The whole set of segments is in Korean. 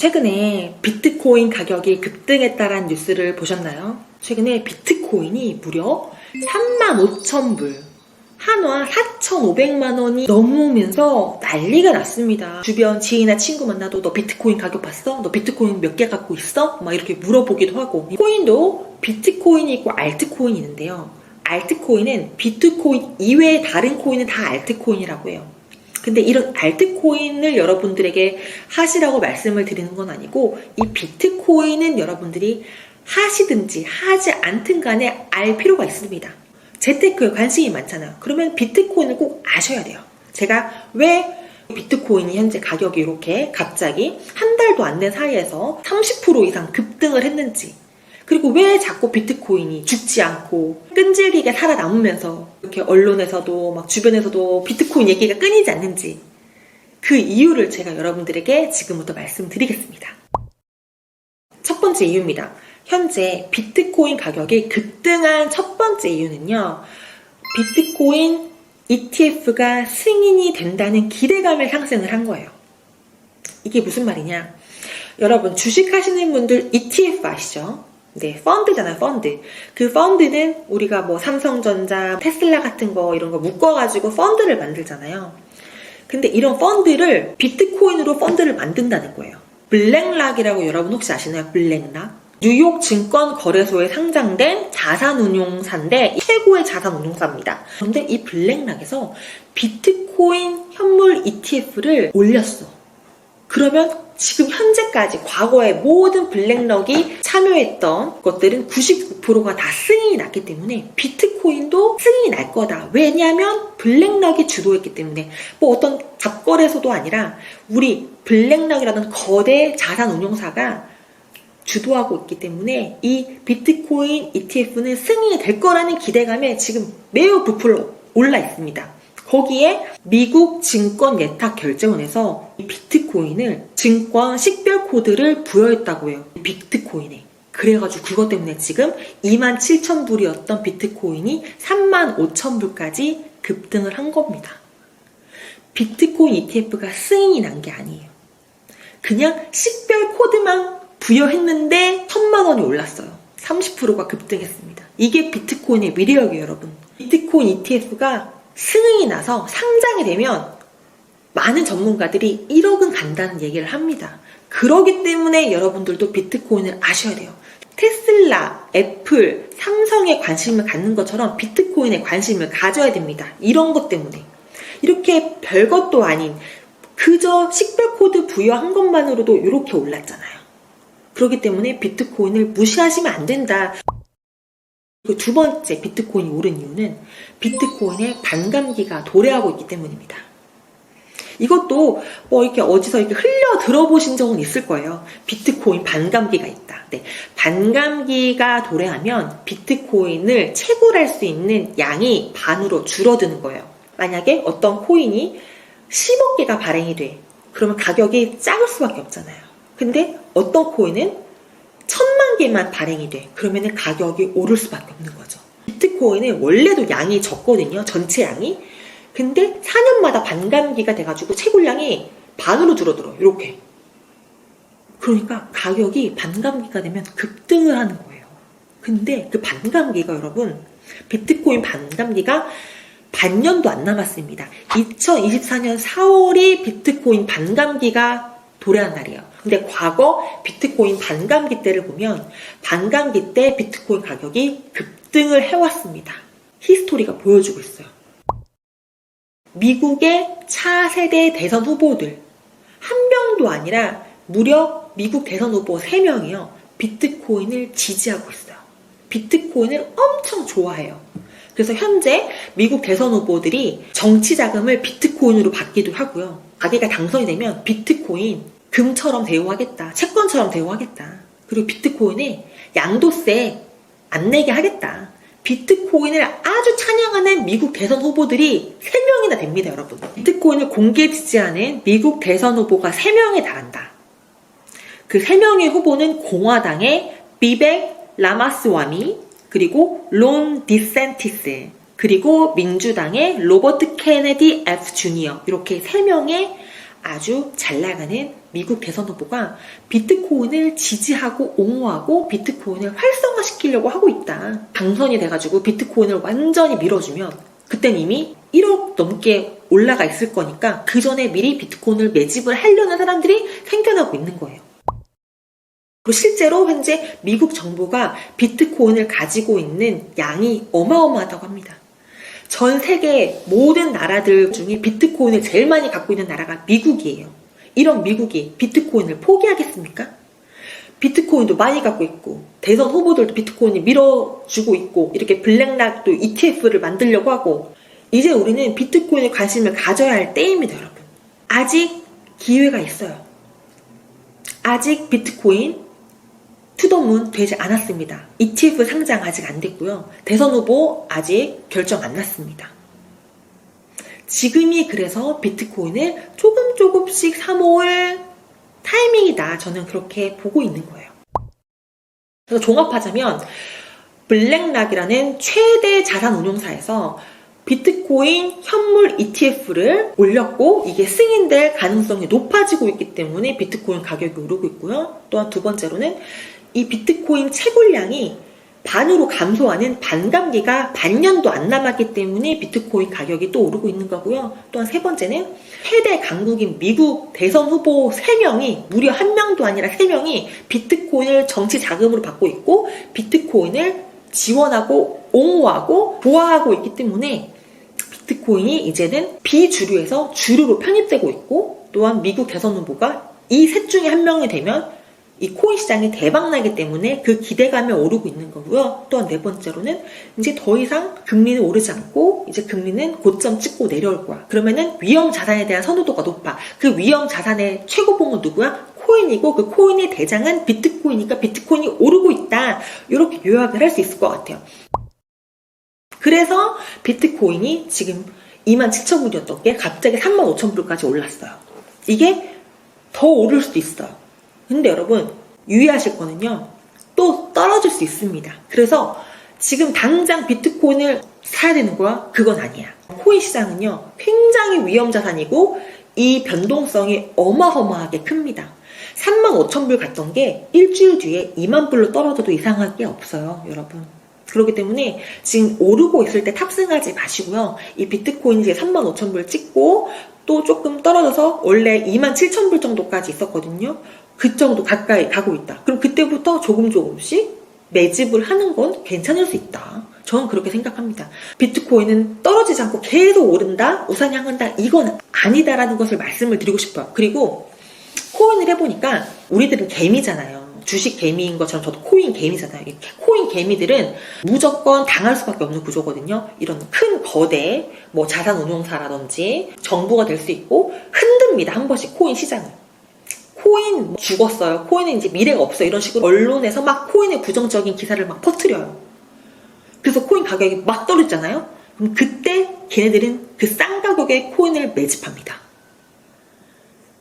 최근에 비트코인 가격이 급등했다는 뉴스를 보셨나요? 최근에 비트코인이 무려 35,000불, 한화 4,500만 원이 넘으면서 난리가 났습니다. 주변 지인이나 친구 만나도 너 비트코인 가격 봤어? 너 비트코인 몇 개 갖고 있어? 막 이렇게 물어보기도 하고. 코인도 비트코인이 있고 알트코인이 있는데요. 알트코인은 비트코인 이외의 다른 코인은 다 알트코인이라고 해요. 근데 이런 알트코인을 여러분들에게 하시라고 말씀을 드리는 건 아니고, 이 비트코인은 여러분들이 하시든지 하지 않든 간에 알 필요가 있습니다. 재테크에 관심이 많잖아요. 그러면 비트코인을 꼭 아셔야 돼요. 제가 왜 비트코인이 현재 가격이 이렇게 갑자기 한 달도 안 된 사이에서 30% 이상 급등을 했는지, 그리고 왜 자꾸 비트코인이 죽지 않고 끈질기게 살아남으면서 이렇게 언론에서도 막 주변에서도 비트코인 얘기가 끊이지 않는지, 그 이유를 제가 여러분들에게 지금부터 말씀드리겠습니다. 첫 번째 이유입니다. 현재 비트코인 가격이 급등한 첫 번째 이유는요, 비트코인 ETF가 승인이 된다는 기대감에 상승을 한 거예요. 이게 무슨 말이냐? 여러분, 주식하시는 분들 ETF 아시죠? 네, 펀드잖아요, 펀드. 그 펀드는 우리가 뭐 삼성전자, 테슬라 같은 거 이런 거 묶어가지고 펀드를 만들잖아요. 근데 이런 펀드를 비트코인으로 펀드를 만든다는 거예요. 블랙락이라고 여러분 혹시 아시나요? 블랙락? 뉴욕 증권거래소에 상장된 자산운용사인데 최고의 자산운용사입니다. 그런데 이 블랙락에서 비트코인 현물 ETF를 올렸어. 그러면 지금 현재까지 과거의 모든 블랙락이 참여했던 것들은 99%가 다 승인이 났기 때문에 비트코인도 승인이 날 거다. 왜냐하면 블랙락이 주도했기 때문에. 뭐 어떤 잡거래소도 아니라 우리 블랙락이라는 거대 자산운용사가 주도하고 있기 때문에 이 비트코인 ETF는 승인이 될 거라는 기대감에 지금 매우 부풀어 올라 있습니다. 거기에 미국 증권예탁결제원에서 비트코인을 증권 식별 코드를 부여했다고 해요. 비트코인에. 그래가지고 그것 때문에 지금 27,000불이었던 비트코인이 35,000불까지 급등을 한 겁니다. 비트코인 ETF가 승인이 난 게 아니에요. 그냥 식별 코드만 부여했는데 1,000만 원이 올랐어요. 30%가 급등했습니다. 이게 비트코인의 위력이에요, 여러분. 비트코인 ETF가 승인이 나서 상장이 되면 많은 전문가들이 1억은 간다는 얘기를 합니다. 그러기 때문에 여러분들도 비트코인을 아셔야 돼요. 테슬라, 애플, 삼성에 관심을 갖는 것처럼 비트코인에 관심을 가져야 됩니다. 이런 것 때문에. 이렇게 별것도 아닌 그저 식별코드 부여한 것만으로도 이렇게 올랐잖아요. 그렇기 때문에 비트코인을 무시하시면 안 된다. 두 번째 비트코인이 오른 이유는 비트코인의 반감기가 도래하고 있기 때문입니다. 이것도 뭐 이렇게 어디서 이렇게 흘려 들어보신 적은 있을 거예요. 비트코인 반감기가 있다. 네, 반감기가 도래하면 비트코인을 채굴할 수 있는 양이 반으로 줄어드는 거예요. 만약에 어떤 코인이 10억 개가 발행이 돼. 그러면 가격이 작을 수밖에 없잖아요. 근데 어떤 코인은 1,000만 개만 발행이 돼. 그러면 가격이 오를 수밖에 없는 거죠. 비트코인은 원래도 양이 적거든요. 전체 양이. 근데 4년마다 반감기가 돼가지고 채굴량이 반으로 줄어들어요. 이렇게. 그러니까 가격이 반감기가 되면 급등을 하는 거예요. 근데 그 반감기가 여러분, 비트코인 반감기가 반년도 안 남았습니다. 2024년 4월이 비트코인 반감기가 도래한 날이에요. 근데 과거 비트코인 반감기 때를 보면 반감기 때 비트코인 가격이 급등을 해왔습니다. 히스토리가 보여주고 있어요. 미국의 차세대 대선 후보들 한 명도 아니라 무려 미국 대선 후보 3명이요. 비트코인을 지지하고 있어요. 비트코인을 엄청 좋아해요. 그래서 현재 미국 대선 후보들이 정치 자금을 비트코인으로 받기도 하고요. 자기가 당선이 되면 비트코인 금처럼 대우하겠다. 채권처럼 대우하겠다. 그리고 비트코인에 양도세 안 내게 하겠다. 비트코인을 아주 찬양하는 미국 대선 후보들이 3명이나 됩니다, 여러분. 비트코인을 공개 지지하는 미국 대선 후보가 3명에 달한다. 그 3명의 후보는 공화당의 비벡 라마스와미, 그리고 론 디센티스, 그리고 민주당의 로버트 케네디 F 주니어, 이렇게 3명의 아주 잘 나가는 미국 대선 후보가 비트코인을 지지하고 옹호하고 비트코인을 활성화시키려고 하고 있다. 당선이 돼가지고 비트코인을 완전히 밀어주면 그땐 이미 1억 넘게 올라가 있을 거니까 그 전에 미리 비트코인을 매집을 하려는 사람들이 생겨나고 있는 거예요. 그리고 실제로 현재 미국 정부가 비트코인을 가지고 있는 양이 어마어마하다고 합니다. 전 세계 모든 나라들 중에 비트코인을 제일 많이 갖고 있는 나라가 미국이에요. 이런 미국이 비트코인을 포기하겠습니까? 비트코인도 많이 갖고 있고 대선 후보들도 비트코인을 밀어주고 있고 이렇게 블랙락도 ETF를 만들려고 하고 이제 우리는 비트코인에 관심을 가져야 할 때입니다, 여러분. 아직 기회가 있어요. 아직 비트코인 투더문 되지 않았습니다. ETF 상장 아직 안 됐고요. 대선 후보 아직 결정 안 났습니다. 지금이 그래서 비트코인을 조금씩 사모을 타이밍이다. 저는 그렇게 보고 있는 거예요. 그래서 종합하자면 블랙락이라는 최대 자산 운용사에서 비트코인 현물 ETF를 올렸고 이게 승인될 가능성이 높아지고 있기 때문에 비트코인 가격이 오르고 있고요. 또한 두 번째로는 이 비트코인 채굴량이 반으로 감소하는 반감기가 반년도 안 남았기 때문에 비트코인 가격이 또 오르고 있는 거고요. 또한 세 번째는 최대 강국인 미국 대선 후보 3명이 무려 1명도 아니라 3명이 비트코인을 정치 자금으로 받고 있고 비트코인을 지원하고 옹호하고 보호하고 있기 때문에 비트코인이 이제는 비주류에서 주류로 편입되고 있고 또한 미국 대선 후보가 이 셋 중에 한 명이 되면 이 코인 시장이 대박나기 때문에 그 기대감에 오르고 있는 거고요. 또한 네 번째로는 이제 더 이상 금리는 오르지 않고 이제 금리는 고점 찍고 내려올 거야. 그러면은 위험 자산에 대한 선호도가 높아. 그 위험 자산의 최고봉은 누구야? 코인이고 그 코인의 대장은 비트코인이니까 비트코인이 오르고 있다. 이렇게 요약을 할 수 있을 것 같아요. 그래서 비트코인이 지금 27,000불이었던 게 갑자기 35,000불까지 올랐어요. 이게 더 오를 수도 있어요. 근데 여러분 유의하실 거는요. 또 떨어질 수 있습니다. 그래서 지금 당장 비트코인을 사야 되는 거야? 그건 아니야. 코인 시장은요. 굉장히 위험 자산이고 이 변동성이 어마어마하게 큽니다. 35,000불 갔던 게 일주일 뒤에 20,000불로 떨어져도 이상할 게 없어요. 여러분. 그렇기 때문에 지금 오르고 있을 때 탑승하지 마시고요. 이 비트코인이 이제 35,000불 찍고 또 조금 떨어져서 원래 27,000불 정도까지 있었거든요. 그 정도 가까이 가고 있다. 그럼 그때부터 조금씩 매집을 하는 건 괜찮을 수 있다. 저는 그렇게 생각합니다. 비트코인은 떨어지지 않고 계속 오른다, 우상 향한다, 이건 아니다라는 것을 말씀을 드리고 싶어요. 그리고 코인을 해보니까 우리들은 개미잖아요. 주식 개미인 것처럼 저도 코인 개미잖아요. 코인 개미들은 무조건 당할 수밖에 없는 구조거든요. 이런 큰 거대 뭐 자산 운용사라든지 정부가 될 수 있고 흔듭니다. 한 번씩 코인 시장을. 코인 죽었어요. 코인은 이제 미래가 없어요. 이런 식으로 언론에서 막 코인의 부정적인 기사를 막 퍼뜨려요. 그래서 코인 가격이 막 떨어지잖아요. 그럼 그때 걔네들은 그 싼 가격에 코인을 매집합니다.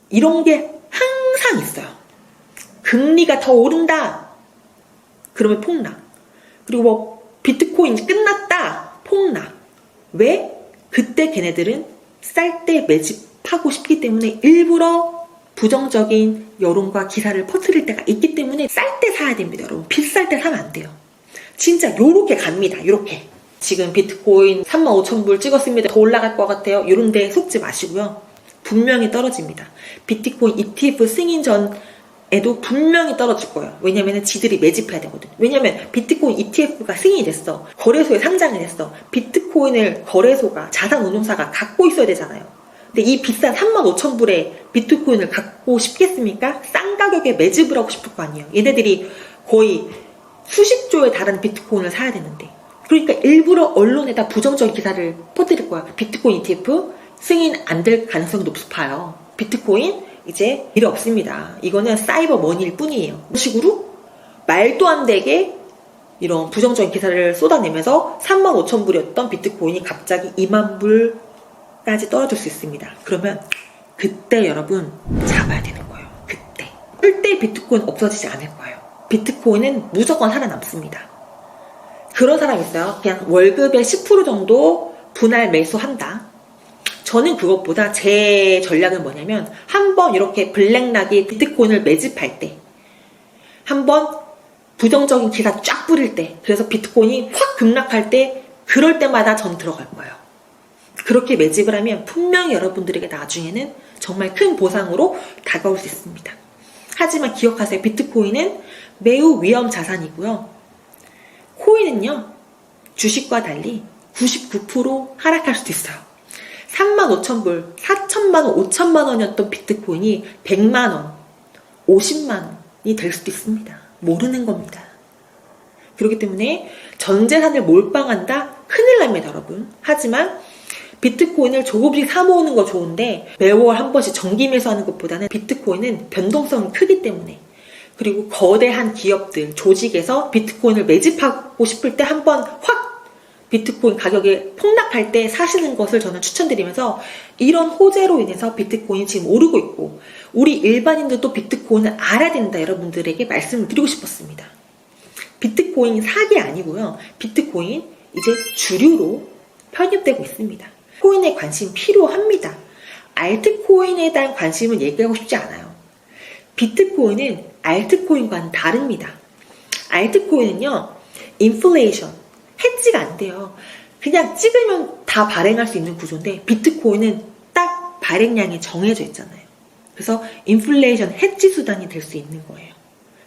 이런 게 항상 있어요. 금리가 더 오른다. 그러면 폭락. 그리고 뭐 비트코인 끝났다. 폭락. 왜? 그때 걔네들은 쌀 때 매집하고 싶기 때문에 일부러 부정적인 여론과 기사를 퍼뜨릴 때가 있기 때문에 쌀 때 사야 됩니다, 여러분. 비쌀 때 사면 안 돼요. 진짜 요렇게 갑니다, 요렇게. 지금 비트코인 35,000불 찍었습니다. 더 올라갈 것 같아요. 요런 데 속지 마시고요. 분명히 떨어집니다. 비트코인 ETF 승인 전에도 분명히 떨어질 거예요. 왜냐면 지들이 매집해야 되거든. 왜냐면 비트코인 ETF가 승인이 됐어. 거래소에 상장이 됐어. 비트코인을 거래소가, 자산운용사가 갖고 있어야 되잖아요. 근데 이 비싼 35,000불에 비트코인을 갖고 싶겠습니까? 싼 가격에 매집을 하고 싶을 거 아니에요. 얘네들이 거의 수십조에 달하는 비트코인을 사야 되는데. 그러니까 일부러 언론에다 부정적인 기사를 퍼뜨릴 거야. 비트코인 ETF 승인 안 될 가능성이 높아요. 비트코인 이제 미래 없습니다. 이거는 사이버 머니일 뿐이에요. 그런 식으로 말도 안 되게 이런 부정적인 기사를 쏟아내면서 35,000불이었던 비트코인이 갑자기 20,000불까지 떨어질 수 있습니다. 그러면 그때 여러분 잡아야 되는 거예요. 그때. 절대 비트코인 없어지지 않을 거예요. 비트코인은 무조건 살아남습니다. 그런 사람 있어요. 그냥 월급의 10% 정도 분할 매수한다. 저는 그것보다 제 전략은 뭐냐면 한 한번 이렇게 블랙락이 비트코인을 매집할 때, 한번 부정적인 기사 쫙 뿌릴 때, 그래서 비트코인이 확 급락할 때, 그럴 때마다 전 들어갈 거예요. 그렇게 매집을 하면 분명히 여러분들에게 나중에는 정말 큰 보상으로 다가올 수 있습니다. 하지만 기억하세요. 비트코인은 매우 위험 자산이고요. 코인은요, 주식과 달리 99% 하락할 수도 있어요. 35,000불, 4천만원, 5천만원이었던 비트코인이 100만원, 50만원이 될 수도 있습니다. 모르는 겁니다. 그렇기 때문에 전 재산을 몰빵한다? 큰일 납니다, 여러분. 하지만 비트코인을 조금씩 사모으는 거 좋은데 매월 한 번씩 정기 매수하는 것보다는 비트코인은 변동성이 크기 때문에, 그리고 거대한 기업들, 조직에서 비트코인을 매집하고 싶을 때 한번 확 비트코인 가격이 폭락할 때 사시는 것을 저는 추천드리면서, 이런 호재로 인해서 비트코인이 지금 오르고 있고 우리 일반인들도 비트코인을 알아야 된다 여러분들에게 말씀을 드리고 싶었습니다. 비트코인 사기 아니고요. 비트코인 이제 주류로 편입되고 있습니다. 코인에 관심 필요합니다. 알트코인에 대한 관심은 얘기하고 싶지 않아요. 비트코인은 알트코인과는 다릅니다. 알트코인은요, 인플레이션, 해지가 안 돼요. 그냥 찍으면 다 발행할 수 있는 구조인데, 비트코인은 딱 발행량이 정해져 있잖아요. 그래서 인플레이션 해지 수단이 될 수 있는 거예요.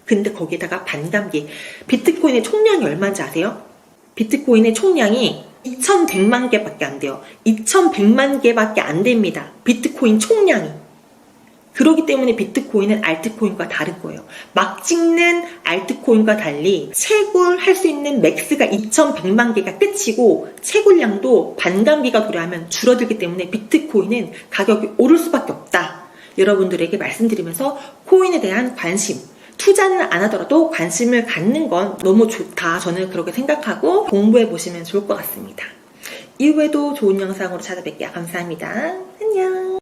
근데 거기다가 반감기, 비트코인의 총량이 얼마인지 아세요? 비트코인의 총량이 2100만 개밖에 안 돼요. 2100만 개밖에 안 됩니다. 비트코인 총량이. 그렇기 때문에 비트코인은 알트코인과 다른 거예요. 막 찍는 알트코인과 달리 채굴할 수 있는 맥스가 2100만 개가 끝이고, 채굴량도 반감기가 도래하면 줄어들기 때문에 비트코인은 가격이 오를 수밖에 없다. 여러분들에게 말씀드리면서 코인에 대한 관심, 투자는 안 하더라도 관심을 갖는 건 너무 좋다. 저는 그렇게 생각하고 공부해 보시면 좋을 것 같습니다. 이후에도 좋은 영상으로 찾아뵐게요. 감사합니다. 안녕.